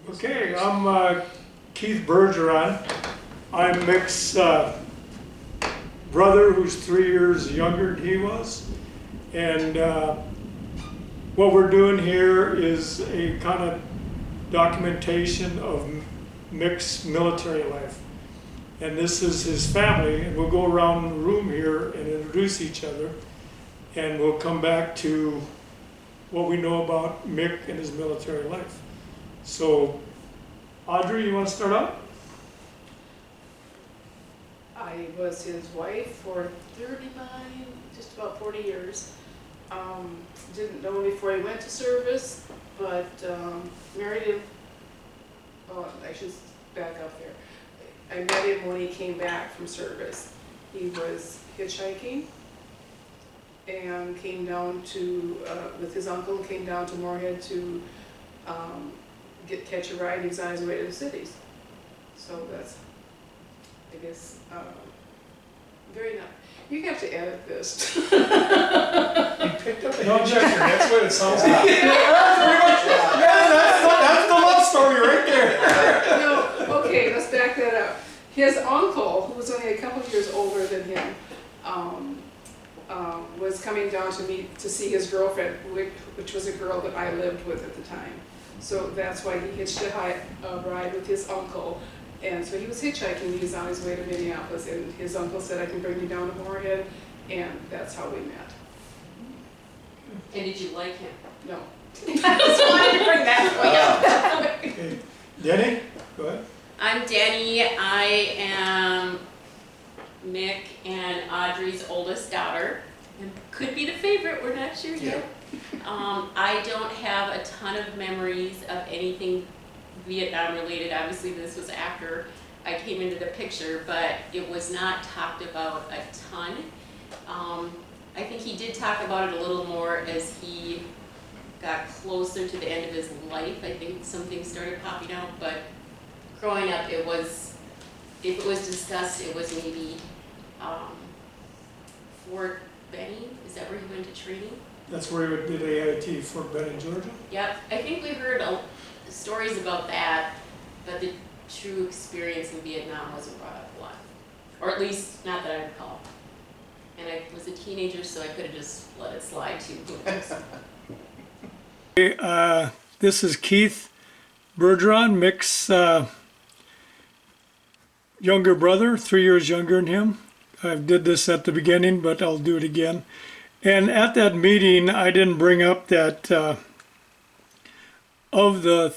Okay, I'm Keith Bergeron. I'm Mick's brother, who's 3 years younger than he was. And what we're doing here is a kind of documentation of Mick's military life. And this is his family, and we'll go around the room here and introduce each other. And we'll come back to what we know about Mick and his military life. So, Audrey, you want to start out? I was his wife for 39, just about 40 years. Didn't know him before he went to service, but married him. Oh, I should back up there. I met him when he came back from service. He was hitchhiking and came down to, with his uncle, came down to Moorhead to catch a ride. He was on his way to the cities. So that's, I guess, very nice. You have to edit this. You picked up no objection. That's what it sounds like. That's the love story right there. No, okay, let's back that up. His uncle, who was only a couple of years older than him, was coming down to see his girlfriend, which was a girl that I lived with at the time. So that's why he hitched a ride with his uncle. And so he was hitchhiking, he was on his way to Minneapolis, and his uncle said, I can bring you down to Moorhead, and that's how we met. And did you like him? No. I just wanted to bring that point up. Okay. Denny, go ahead. I'm Danny. I am Mick and Audrey's oldest daughter. And could be the favorite, we're not sure yet. I don't have a ton of memories of anything Vietnam related. Obviously this was after I came into the picture, but it was not talked about a ton. I think he did talk about it a little more as he got closer to the end of his life. I think some things started popping out, but growing up it was, if it was discussed, it was maybe Fort Benning. Is that where he went to training? That's where he did AIT, Fort Benning, Georgia. Yep, I think we heard stories about that, but the true experience in Vietnam wasn't brought up a lot. Or at least, not that I recall. And I was a teenager, so I could have just let it slide too. Okay, this is Keith Bergeron, Mick's younger brother, 3 years younger than him. I did this at the beginning, but I'll do it again. And at that meeting, I didn't bring up that of the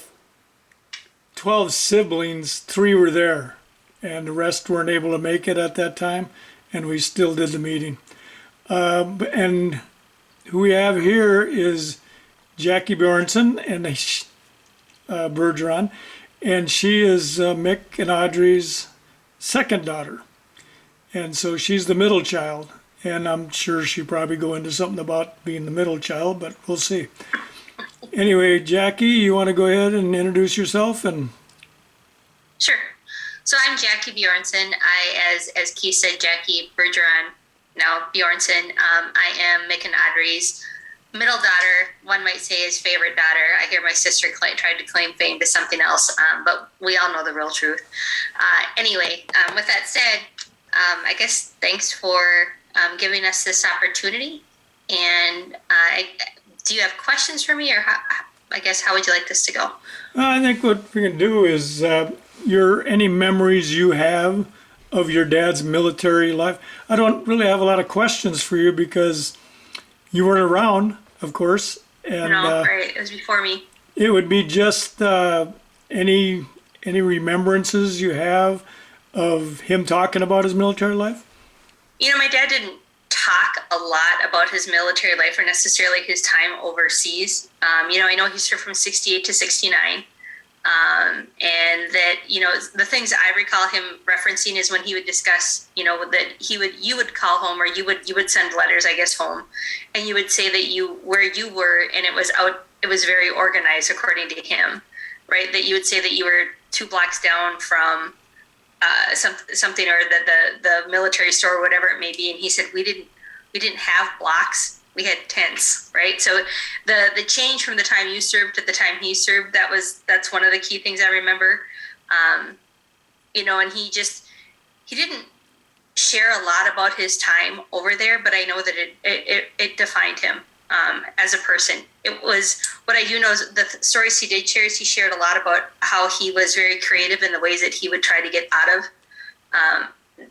12 siblings, 3 were there, and the rest weren't able to make it at that time, and we still did the meeting. And who we have here is Jackie Bjornson and Bergeron, and she is Mick and Audrey's second daughter. And so she's the middle child, and I'm sure she'll probably go into something about being the middle child, but we'll see. Anyway, Jackie, you want to go ahead and introduce yourself? And sure. So I'm Jackie Bjornson. As Keith said, Jackie Bergeron, now Bjornson. I am Mick and Audrey's middle daughter. One might say his favorite daughter. I hear my sister tried to claim fame to something else, but we all know the real truth. Anyway, with that said, I guess thanks for giving us this opportunity. And do you have questions for me, or how would you like this to go? I think what we can do is any memories you have of your dad's military life. I don't really have a lot of questions for you because you weren't around, of course. And, no, right, it was before me. It would be just any remembrances you have of him talking about his military life? You know, my dad didn't talk a lot about his military life or necessarily his time overseas. I know he served from 68 to 69. And that, the things I recall him referencing is when he would discuss, that you would call home, or you would send letters, I guess, home, and you would say that where you were, and it was very organized according to him, right? That you would say that you were 2 blocks down from something, or the military store, or whatever it may be. And he said, we didn't have blocks. we had tents, right? So the change from the time you served to the time he served, that's one of the key things I remember. You know, and he didn't share a lot about his time over there, but I know that it defined him as a person. It was, what I do know is the stories he did share is he shared a lot about how he was very creative in the ways that he would try to get out of,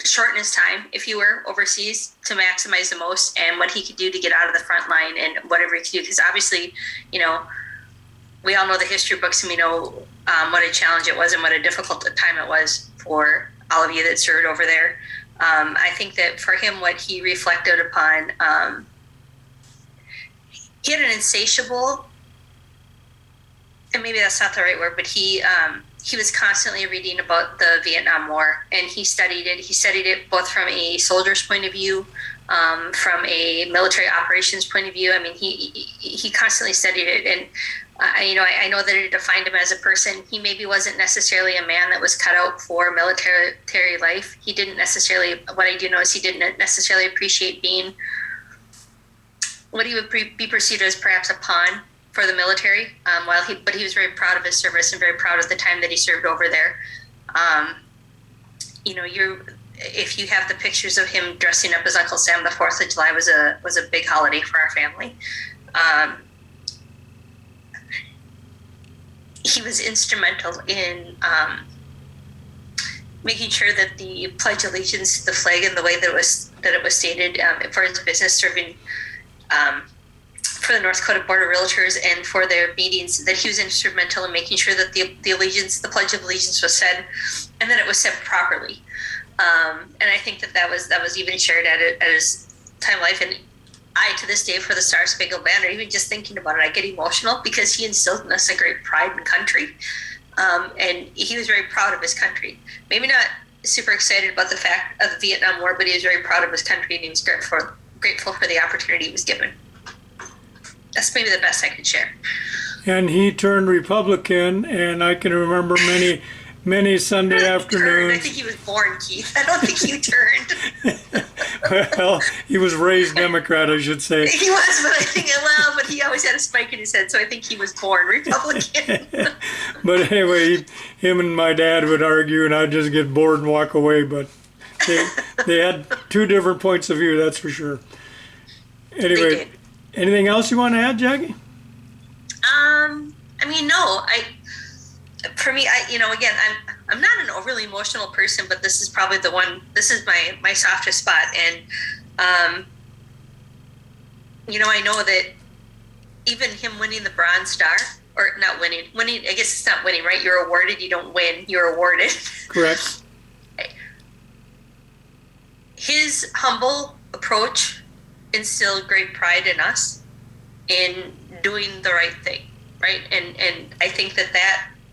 shorten his time, if you were overseas, to maximize the most, and what he could do to get out of the front line and whatever he could do. Because obviously, you know, we all know the history books and we know what a challenge it was and what a difficult time it was for all of you that served over there. I think that for him, what he reflected upon, he had an insatiable, and maybe that's not the right word, but he was constantly reading about the Vietnam War, and he studied it. He studied it both from a soldier's point of view, from a military operations point of view. I mean, he constantly studied it, and I know that it defined him as a person. He maybe wasn't necessarily a man that was cut out for military life. He didn't necessarily, what I do know is he didn't necessarily appreciate being what he would be perceived as perhaps a pawn for the military, but he was very proud of his service and very proud of the time that he served over there. You know, if you have the pictures of him dressing up as Uncle Sam, the 4th of July was a big holiday for our family. He was instrumental in making sure that the Pledge of Allegiance to the flag and the way that it was stated for his business, serving for the North Dakota Board of Realtors and for their meetings, that he was instrumental in making sure that the Pledge of Allegiance was said, and that it was said properly. And I think that was even shared at his time of life. And I, to this day, for the Star Spangled Banner, even just thinking about it, I get emotional because he instilled in us a great pride in country. And he was very proud of his country. Maybe not super excited about the fact of the Vietnam War, but he was very proud of his country, and he was grateful for the opportunity he was given. That's maybe the best I could share. And he turned Republican, and I can remember many Sunday afternoons. I think he was born, Keith. I don't think he turned. Well, he was raised Democrat, I should say. He was, but I think, but he always had a spike in his head, so I think he was born Republican. But anyway, him and my dad would argue, and I'd just get bored and walk away. But they had two different points of view, that's for sure. Anyway, anything else you want to add, Jackie? I mean, no. For me, again, I'm not an overly emotional person, but this is probably the one. This is my softest spot, and I know that even him winning the Bronze Star, or not winning. I guess it's not winning, right? You're awarded. You don't win. You're awarded. Correct. His humble approach instilled great pride in us in doing the right thing, right? And I think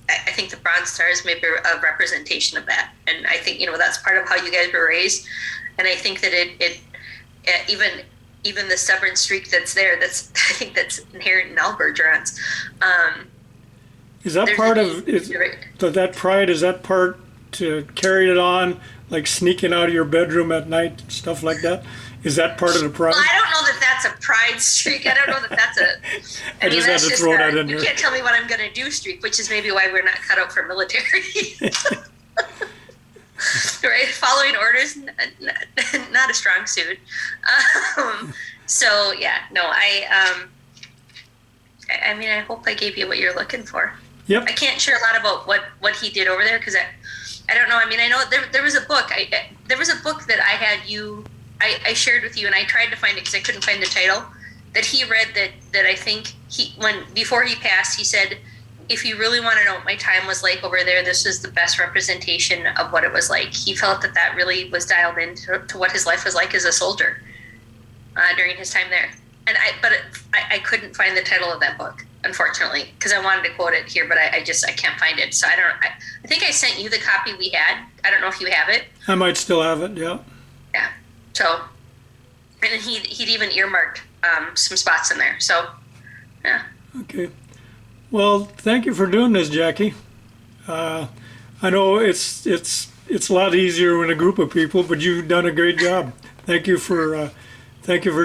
I think the Bronze Star is maybe a representation of that. And I think, that's part of how you guys were raised. And I think that it even the stubborn streak that's there, I think that's inherent in all Bergerons. Is that part of, that pride, is that part to carry it on, like sneaking out of your bedroom at night, stuff like that? Is that part of the pride? Well, I don't know that that's a pride streak. I don't know that that's I just had to throw that in you there. can't tell me what I'm going to do streak, which is maybe why we're not cut out for military. Right? Following orders, not a strong suit. So, yeah, no, I mean, I hope I gave you what you're looking for. Yep. I can't share a lot about what he did over there because I don't know. I mean, I know there was a book. There was a book that I had I shared with you, and I tried to find it because I couldn't find the title, that he read that I think before he passed, he said, if you really want to know what my time was like over there, this was the best representation of what it was like. He felt that really was dialed in to what his life was like as a soldier during his time there. And I couldn't find the title of that book, unfortunately, because I wanted to quote it here, but I can't find it. So I think I sent you the copy we had. I don't know if you have it. I might still have it, yeah. Yeah. So, and he'd even earmarked some spots in there. So, yeah. Okay. Well, thank you for doing this, Jackie. I know it's a lot easier when a group of people, but you've done a great job. Thank you for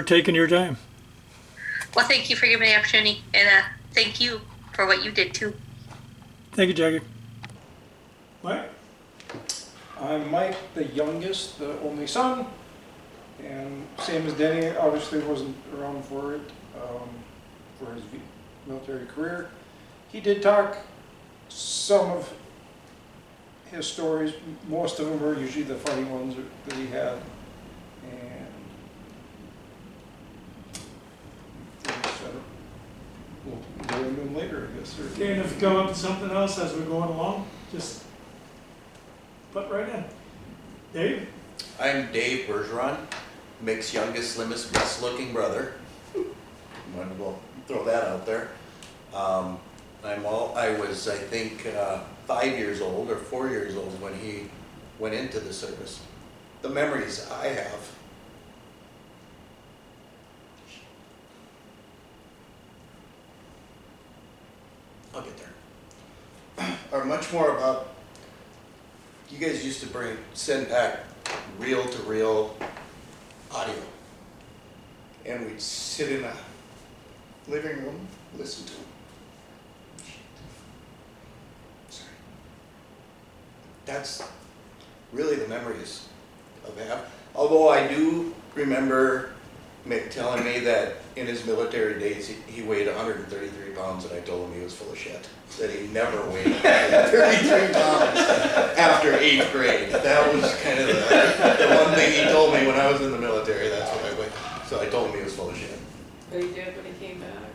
taking your time. Well, thank you for giving me the opportunity, and thank you for what you did too. Thank you, Jackie. Mike? I'm Mike, the youngest, the only son, and same as Denny, obviously wasn't around for it, for his military career. He did talk some of his stories, most of them are usually the funny ones that he had, and we'll go into them later, I guess. Okay, and if you come up with something else as we're going along, just put right in. Dave? I'm Dave Bergeron, Mick's youngest, slimmest, best looking brother. Might as well throw that out there. I was, I think, 5 years old or 4 years old when he went into the service. The memories I have. I'll get there. Are much more about, you guys used to send back reel-to-reel audio. And we'd sit in a living room, listen to them. Sorry. That's really the memories of that. Although I do remember Mick telling me that in his military days he weighed 133 pounds and I told him he was full of shit. That he never weighed 133 pounds after 8th grade. That was kind of the one thing he told me when I was in the military, that's what I weighed. So I told him he was full of shit. But he did when he came back.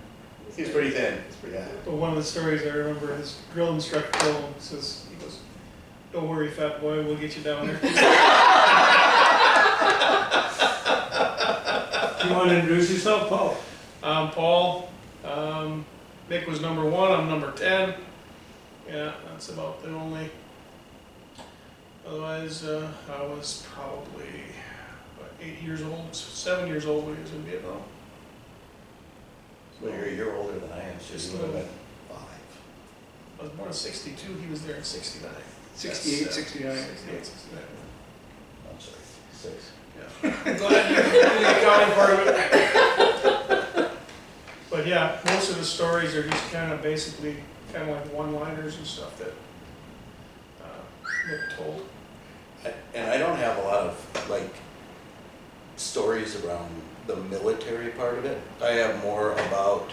He was pretty thin. Yeah. But one of the stories I remember, his drill instructor told him, says, he goes, "Don't worry, fat boy, we'll get you down there." You want to introduce yourself, Paul? I'm Paul. Mick was number 1, I'm number 10. Yeah, that's about the only. Otherwise, I was probably about 8 years old, 7 years old when he was in Vietnam. Well, you're a year older than I am, so Just you a would have little. been 5. I was born in 62, he was there in 69. 68, That's, 69. 68, 69. I'm sorry, 6. Yeah. I'm glad you did the accounting part of it. But yeah, most of the stories are just kind of basically kind of like one-liners and stuff that Nick told. And I don't have a lot of, like, stories around the military part of it. I have more about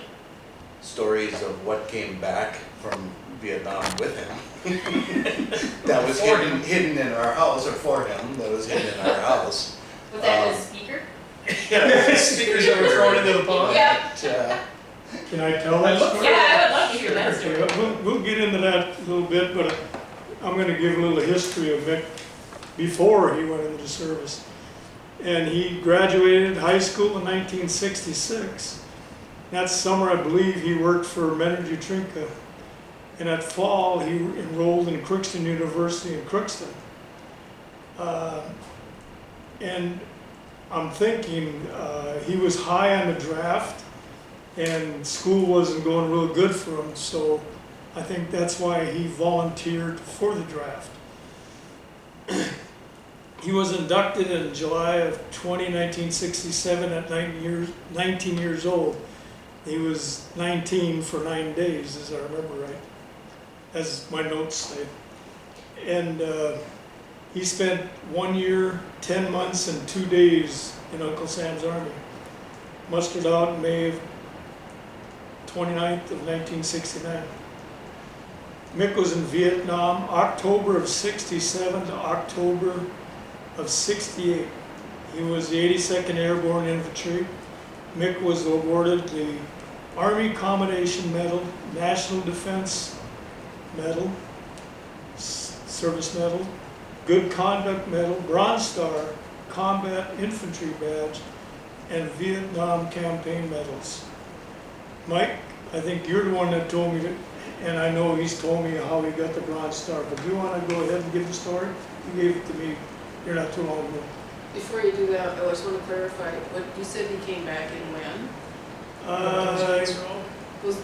stories of what came back from Vietnam with him. That was hidden in our house, or for him, that was hidden in our house. Was that his speaker? Yeah, stickers that were thrown into the pond. Yeah. But, Can I tell that story? Yeah, I would love to hear that story. Okay, we'll get into that a little bit, but I'm going to give a little history of Mick before he went into the service. And he graduated high school in 1966. That summer, I believe, he worked for Menergy Trinka. And that fall, he enrolled in Crookston University in Crookston. And I'm thinking he was high on the draft, and school wasn't going real good for him, so I think that's why he volunteered for the draft. He was inducted in July of 1967 at 19 years old. He was 19 for 9 days, as I remember right, as my notes say. And he spent 1 year, 10 months, and 2 days in Uncle Sam's Army. Mustered out in May of 29th of 1969. Mick was in Vietnam, October of 67 to October of 68. He was the 82nd Airborne Infantry. Mick was awarded the Army Commendation Medal, National Defense Medal, Service Medal, Good Conduct Medal, Bronze Star, Combat Infantry Badge, and Vietnam Campaign Medals. Mike, I think you're the one that told me that, and I know he's told me how he got the Bronze Star, but do you want to go ahead and give the story? You gave it to me, you're not too long ago. Before you do that, I just want to clarify, what you said he came back in when? Was,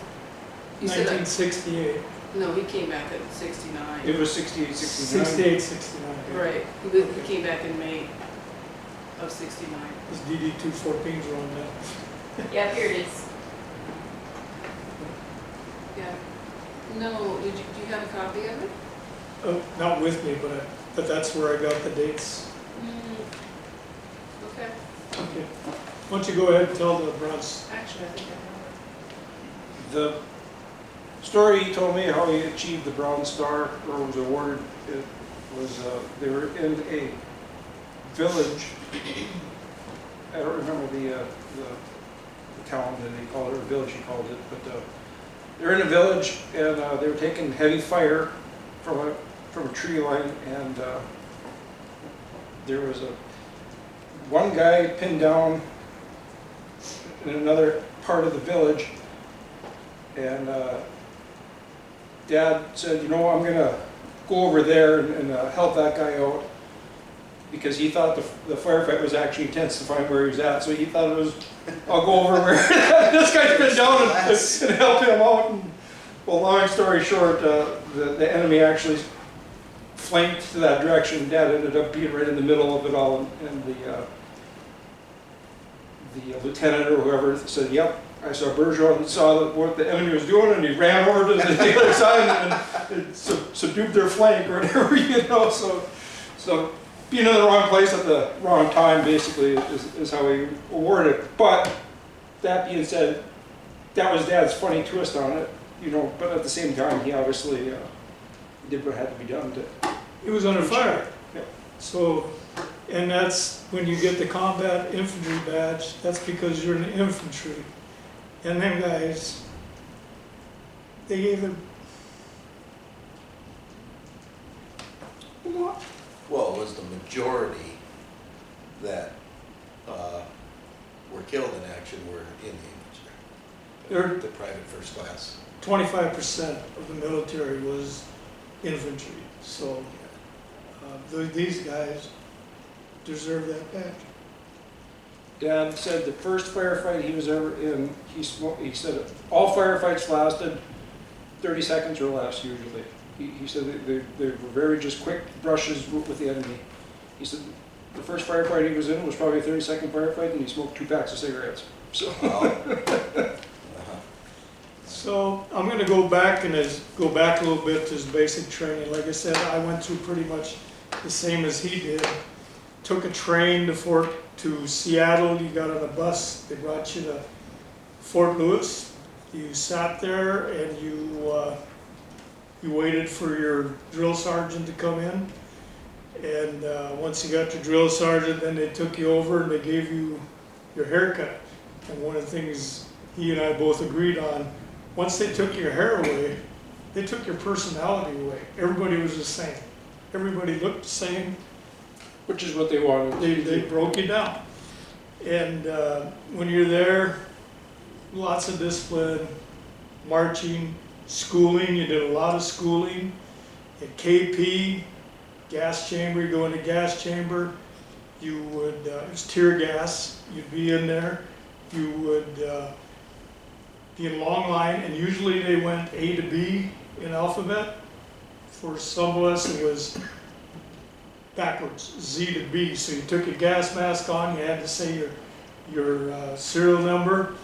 you said like, 1968. no, he came back in 69. It was 68, 69. 68, 69. Right, he came back in May of 69. His DD-214s were on that. Yeah, here it is. No, do you have a copy of it? Not with me, but that's where I got the dates. Okay. Okay. Why don't you go ahead and tell the Bruns? Actually, I think I The story he told me how he achieved the Bronze Star or was awarded it was they were in a village. I don't remember the town that they called it or village he called it, but they're in a village and they were taking heavy fire from a tree line and there was one guy pinned down in another part of the village. And Dad said, you know, I'm going to go over there and help that guy out because he thought the firefight was actually intensifying where he was at. So he thought it was, I'll go over where this guy's been down and help him out. And, well, long story short, the enemy actually flanked to that direction. Dad ended up being right in the middle of it all. And the lieutenant or whoever said, yep. I saw Bergeron and saw what the enemy was doing, and he ran over to the other side and subdued their flank or whatever, you know. So being in the wrong place at the wrong time, basically, is how he awarded it. But that being said, that was Dad's funny twist on it, you know. But at the same time, he obviously did what had to be done. He was under fire. Yeah. So, and that's when you get the combat infantry badge. That's because you're in the infantry. And them guys, they gave them. Well, it was the majority that were killed in action were in the infantry. They're- The private first class. 25% of the military was infantry. So these guys deserve that badge. Dad said the first firefight he was ever in, he said all firefights lasted 30 seconds or less usually. He said they were very just quick brushes with the enemy. He said the first firefight he was in was probably a 30-second firefight and he smoked 2 packs of cigarettes. So, So I'm going to go back a little bit to his basic training. Like I said, I went through pretty much the same as he did. Took a train to Seattle. You got on a bus. They brought you to Fort Lewis. You sat there and you waited for your drill sergeant to come in. And once you got your drill sergeant, then they took you over and they gave you your haircut. And one of the things he and I both agreed on, once they took your hair away, they took your personality away. Everybody was the same. Everybody looked the same. which is what they wanted. They broke you down. And when you're there, lots of discipline, marching, schooling. You did a lot of schooling. At KP, gas chamber, you go in the gas chamber. You would, it was tear gas. You'd be in there. You would be in a long line, and usually they went A to B in alphabet. For some of us, it was backwards, Z to B. So you took your gas mask on, you had to say your serial number,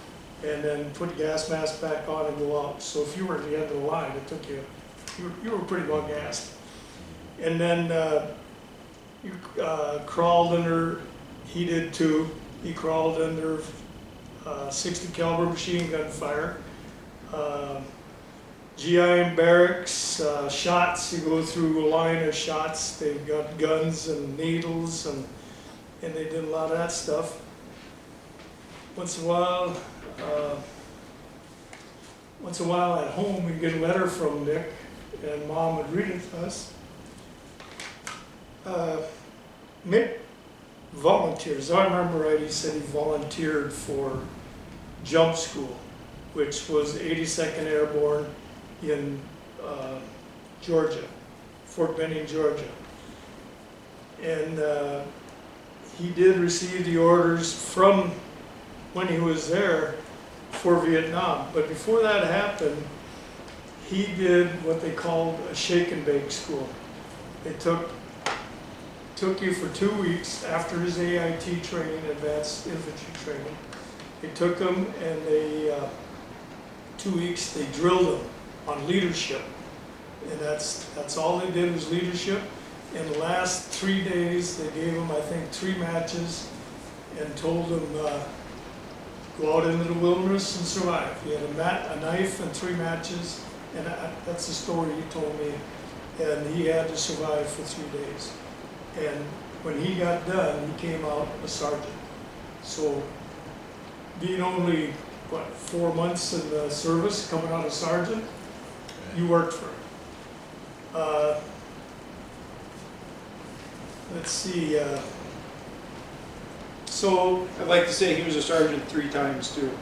and then put your gas mask back on and go out. So if you were at the end of the line, it took you were pretty well gassed. And then you crawled under, he did too, he crawled under 60 caliber machine gun fire. GI and barracks, shots, you go through a line of shots. They've got guns and needles, and they did a lot of that stuff. Once in a while at home, we'd get a letter from Nick, and Mom would read it to us. Nick volunteers. I remember right, he said he volunteered for jump school, which was 82nd Airborne in Georgia, Fort Benning, Georgia. And he did receive the orders from when he was there for Vietnam. But before that happened, he did what they called a shake and bake school. They took you for 2 weeks after his AIT training, advanced infantry training. They took him and they, 2 weeks, they drilled him on leadership. And that's all they did was leadership. In the last 3 days, they gave him, I think, 3 matches and told him, go out into the wilderness and survive. He had a knife and 3 matches, and that's the story he told me. And he had to survive for 3 days. And when he got done, he came out a sergeant. So being only, 4 months in the service, coming out a sergeant, you worked for him. Let's see, so, I'd like to say he was a sergeant 3 times too.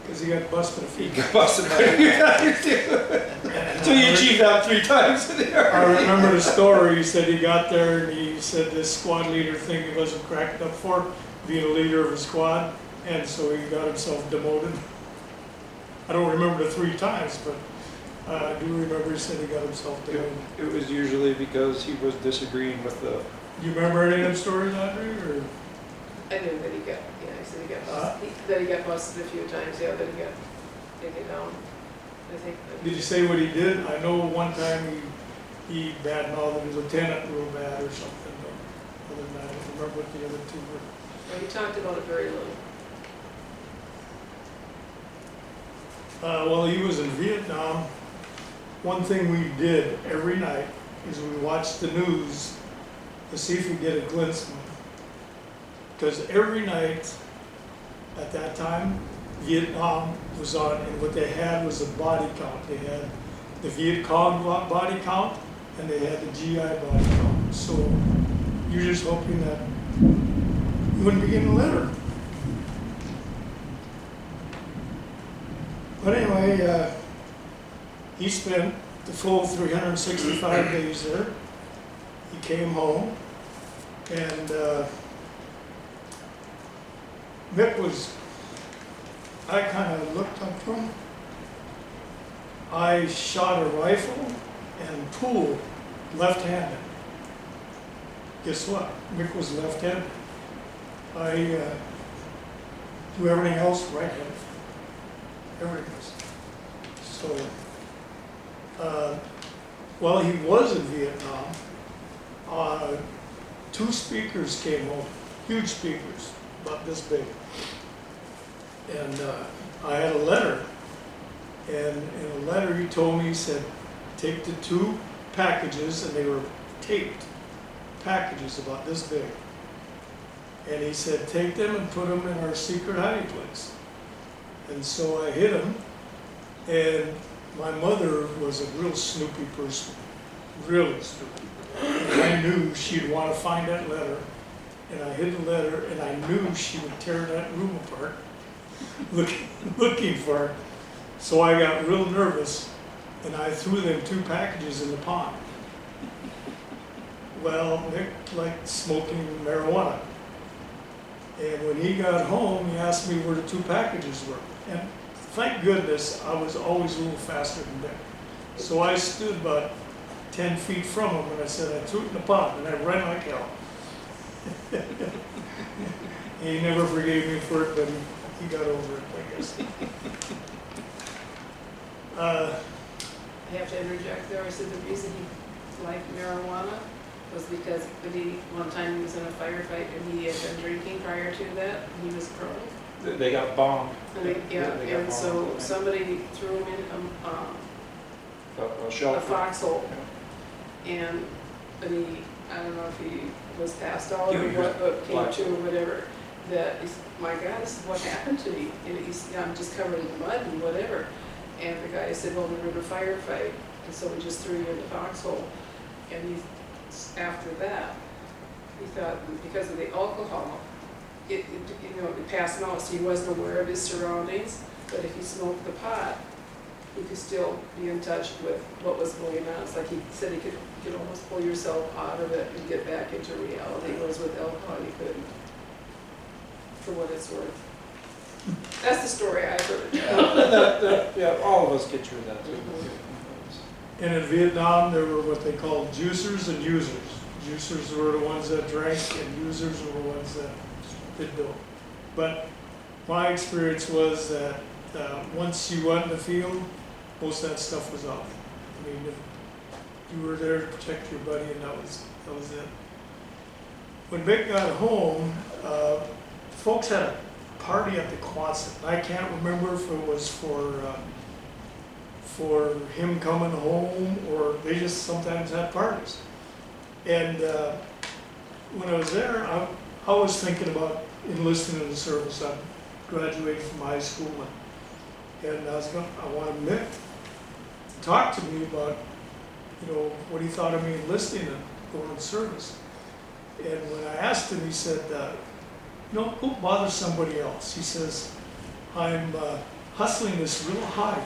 because he got busted a few He got busted by 3 times too. So you achieved that 3 times in there. I remember the story. He said he got there and he said this squad leader thing he wasn't cracked up for, being a leader of a squad, and so he got himself demoted. I don't remember the 3 times, but I do remember he said he got himself demoted. It was usually because he was disagreeing with the. Do you remember any of them stories, Audrey, or? I knew that he got, he said he got busted, that he got busted a few times, that he got taken down, I think. Did you say what he did? I know one time he badmouthed the lieutenant real bad or something, but other than that, I don't remember what the other 2 were. Well, he talked about it very little. Well, he was in Vietnam. One thing we did every night is we watched the news to see if we get a glimpse of him. Because every night at that time, Vietnam was on, and what they had was a body count. They had the Viet Cong body count, and they had the GI body count. So you're just hoping that you wouldn't be getting a letter. But anyway, he spent the full 365 days there. He came home, and Mick was, I kind of looked up to him. I shot a rifle and pool left-handed. Guess what? Mick was left-handed. I do everything else right-handed. Everything else. So, well, he was in Vietnam. 2 speakers came home, huge speakers, about this big. And I had a letter, and in a letter he told me, he said, take the 2 packages, and they were taped packages about this big. And he said, take them and put them in our secret hiding place. And so I hid them, and my mother was a real snoopy person, really snoopy. And I knew she'd want to find that letter, and I hid the letter, and I knew she would tear that room apart, looking for it. So I got real nervous, and I threw them 2 packages in the pond. Well, Nick liked smoking marijuana. And when he got home, he asked me where the 2 packages were. And thank goodness, I was always a little faster than Nick. So I stood about 10 feet from him, and I said, I threw it in the pond, and I ran like hell. He never forgave me for it, but he got over it, I guess. I have to interject there. I said the reason he liked marijuana was because one time he was in a firefight and he had been drinking prior to that. And he was prone. They got bombed. And and so somebody threw him in A a shelter. foxhole. And I don't know if he was passed out He or was what came black. to or whatever. That he's, my God, this is what happened to me. And I'm just covered in mud and whatever. And the guy said, well, we were in a firefight, and so we just threw you in the foxhole. And after that, he thought because of the alcohol, it passed him out, so he wasn't aware of his surroundings. But if he smoked the pot, he could still be in touch with what was going on. It's like he said, you could almost pull yourself out of it and get back into reality. Whereas with alcohol, you couldn't. For what it's worth. That's the story I heard. Yeah, all of us get through that too. And in Vietnam, there were what they called juicers and users. Juicers were the ones that drank, and users were the ones that did dope. But my experience was that once you went in the field, most of that stuff was off. I mean, if you were there to protect your buddy, and that was it. When Mick got home, folks had a party at the Quonset. I can't remember if it was for him coming home, or they just sometimes had parties. And when I was there, I was thinking about enlisting in the service. I graduated from high school, and I wanted Mick to talk to me about, what he thought of me enlisting and going in service. And when I asked him, he said, go bother somebody else. He says, I'm hustling this real hottie.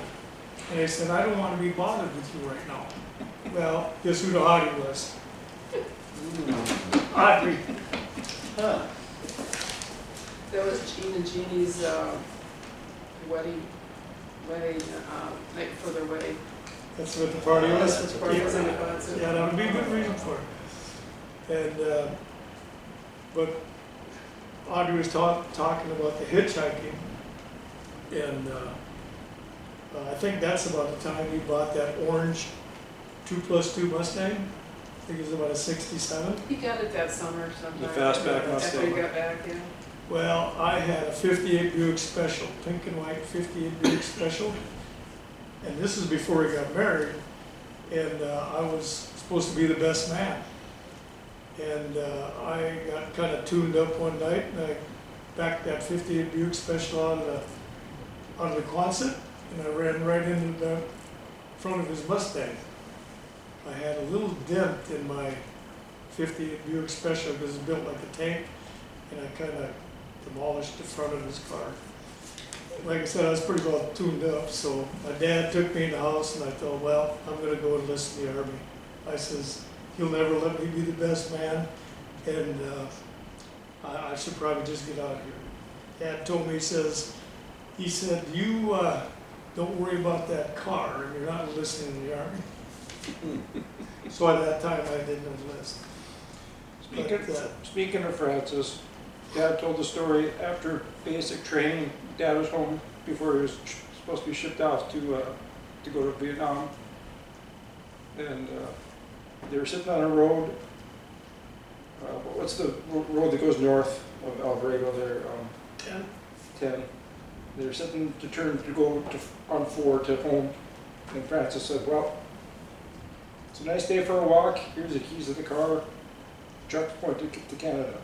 And I said, I don't want to be bothered with you right now. Well, guess who the hottie was? Audrey. Huh. That was Gene and Jeannie's wedding night before their wedding. That's what the party was. That's what the party was in the Quonset. Yeah, that would be a good reason for it. And, but Audrey was talking about the hitchhiking, and I think that's about the time he bought that orange 2+2 Mustang. I think it was about a 67. He got it that summer sometime. The fastback After Mustang. he got back, yeah. Well, I had a 58 Buick Special, pink and white 58 Buick Special. And this is before he got married. And I was supposed to be the best man. And I got kind of tuned up one night, and I backed that 58 Buick Special out of the Quonset, and I ran right into the front of his Mustang. I had a little dent in my 58 Buick Special because it's built like a tank, and I kind of demolished the front of his car. Like I said, I was pretty well tuned up, so my dad took me in the house, and I thought, well, I'm going to go enlist in the Army. I says, he'll never let me be the best man, and I should probably just get out of here. Dad told me, he said, you don't worry about that car, and you're not enlisting in the Army. So at that time, I didn't enlist. Speaking of Francis, Dad told the story after basic training. Dad was home before he was supposed to be shipped off to go to Vietnam, and they were sitting on a road. What's the road that goes north of Alvarado there? 10. They were sitting to turn to go on 4 to home, and Francis said, well, it's a nice day for a walk. Here's the keys of the car. Truck's pointed to Canada.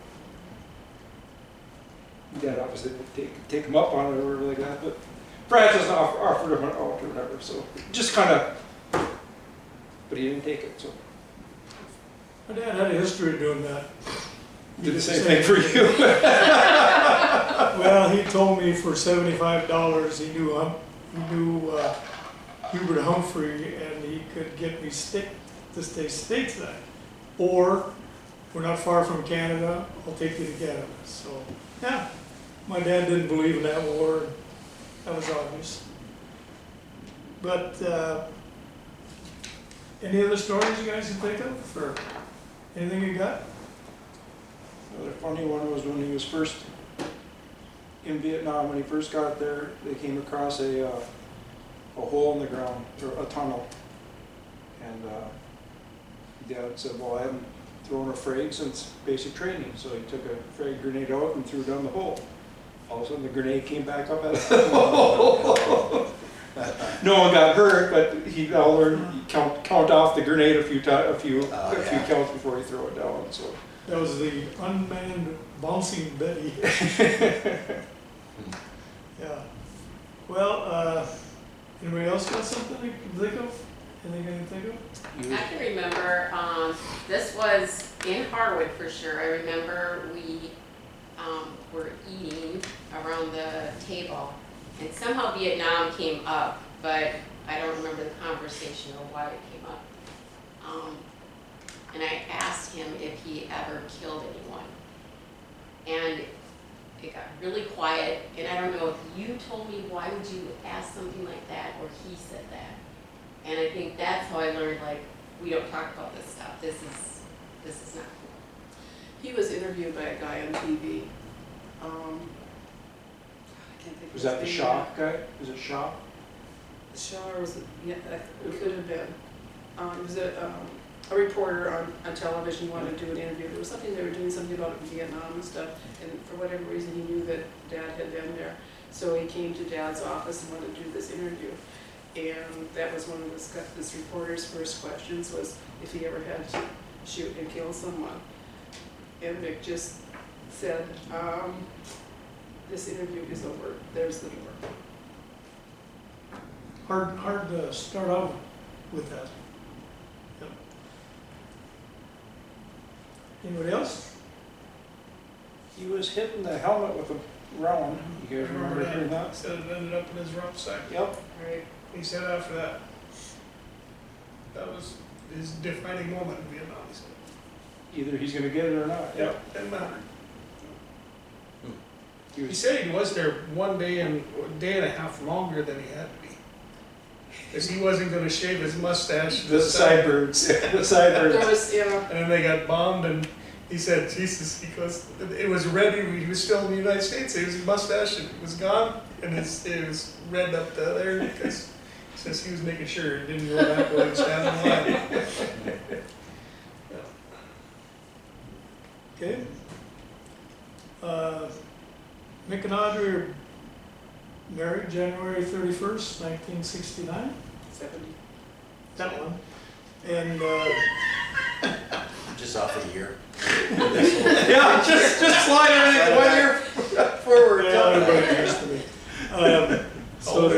Dad obviously didn't take him up on it or whatever like that, but Francis offered him an out or whatever, so just kind of, but he didn't take it, so. My dad had a history of doing that. Did the same thing for you? Well, he told me for $75 he knew Hubert Humphrey, and he could get me to stay stateside. Or, we're not far from Canada, I'll take you to Canada. So, yeah, my dad didn't believe in that war, and that was obvious. But, any other stories you guys can think of, or anything you got? Another funny one was when he was first in Vietnam. When he first got there, they came across a hole in the ground, or a tunnel. And Dad said, well, I haven't thrown a frag since basic training. So he took a frag grenade out and threw it down the hole. All of a sudden the grenade came back up at the hole. No one got hurt, but he all learned count off the grenade a few counts before he throw it down. So That was the unmanned bouncing Betty. Yeah. Well, anybody else got something you can think of? Anything you can think of? I can remember, this was in Harwood for sure. I remember we were eating around the table, and somehow Vietnam came up, but I don't remember the conversation or why it came up. And I asked him if he ever killed anyone. And it got really quiet, and I don't know if you told me why would you ask something like that, or he said that. And I think that's how I learned, like, we don't talk about this stuff. This is not cool. He was interviewed by a guy on TV. I can't think of was his that the name Shaw guy? Was it Shaw? Shaw was, yeah, it could have been. It was a reporter on television wanted to do an interview. There was something, they were doing something about Vietnam and stuff, and for whatever reason, he knew that Dad had been there. So he came to Dad's office and wanted to do this interview. And that was one of this reporter's first questions, was if he ever had to shoot and kill someone. And Mick just said, this interview is over, there's the door. Hard to start out with that. Yep. Anybody else? He was hitting the helmet with a round. You guys remember hearing that? Said it ended up in his rucksack. Yep. Right. He said after that, that was his defining moment in Vietnam, he said. Either he's gonna get it or not. Yep, didn't matter. He He was, said he was there one day and a day and a half longer than he had to be. Because he wasn't gonna shave his mustache. the sideburns. The sideburns. There was, yeah, And then they got bombed, and he said, Jesus, he goes, it was ready, he was still in the United States, his mustache was gone, and it was red up to there, because he says he was making sure it didn't go back while he was standing in line. Okay. Mick and Audrey are married January 31st, 1969. 70. That one. And Just off a year. Yeah, just slide everything 1 year forward. yeah, everybody used to be. So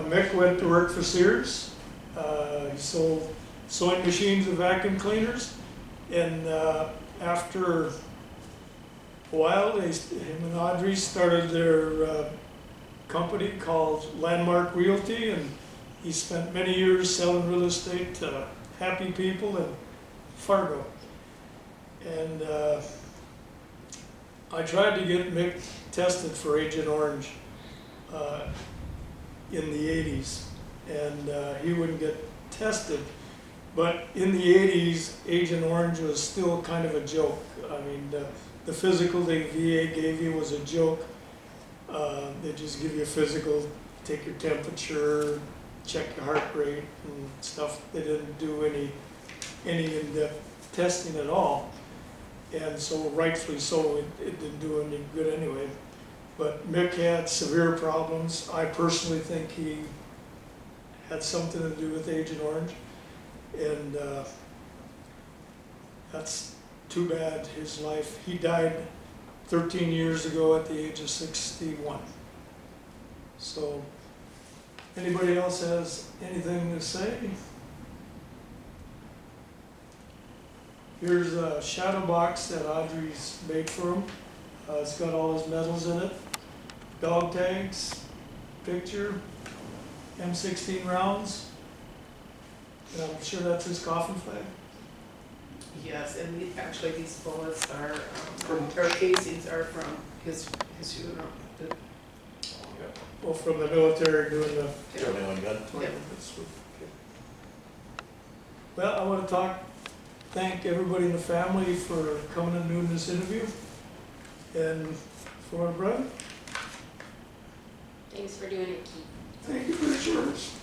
Mick went to work for Sears. He sold sewing machines and vacuum cleaners. And after a while, him and Audrey started their company called Landmark Realty, and he spent many years selling real estate to happy people in Fargo. And I tried to get Mick tested for Agent Orange in the 80s, and he wouldn't get tested. But in the 80s, Agent Orange was still kind of a joke. I mean, the physical the VA gave you was a joke. They just give you a physical, take your temperature, check your heart rate and stuff. They didn't do any in-depth testing at all. And so rightfully so, it didn't do any good anyway. But Mick had severe problems. I personally think he had something to do with Agent Orange. And that's too bad, his life. He died 13 years ago at the age of 61. So, anybody else has anything to say? Here's a shadow box that Audrey's made for him. It's got all his medals in it. Dog tags, picture, M16 rounds. And I'm sure that's his coffin flag. Yes, and actually these bullets are, or casings are from his funeral. Well, from the military doing the. Johnny one gun. Yep. Well, I want to thank everybody in the family for coming and doing this interview. And for our brother, Thanks for doing it, Keith. thank you for the service.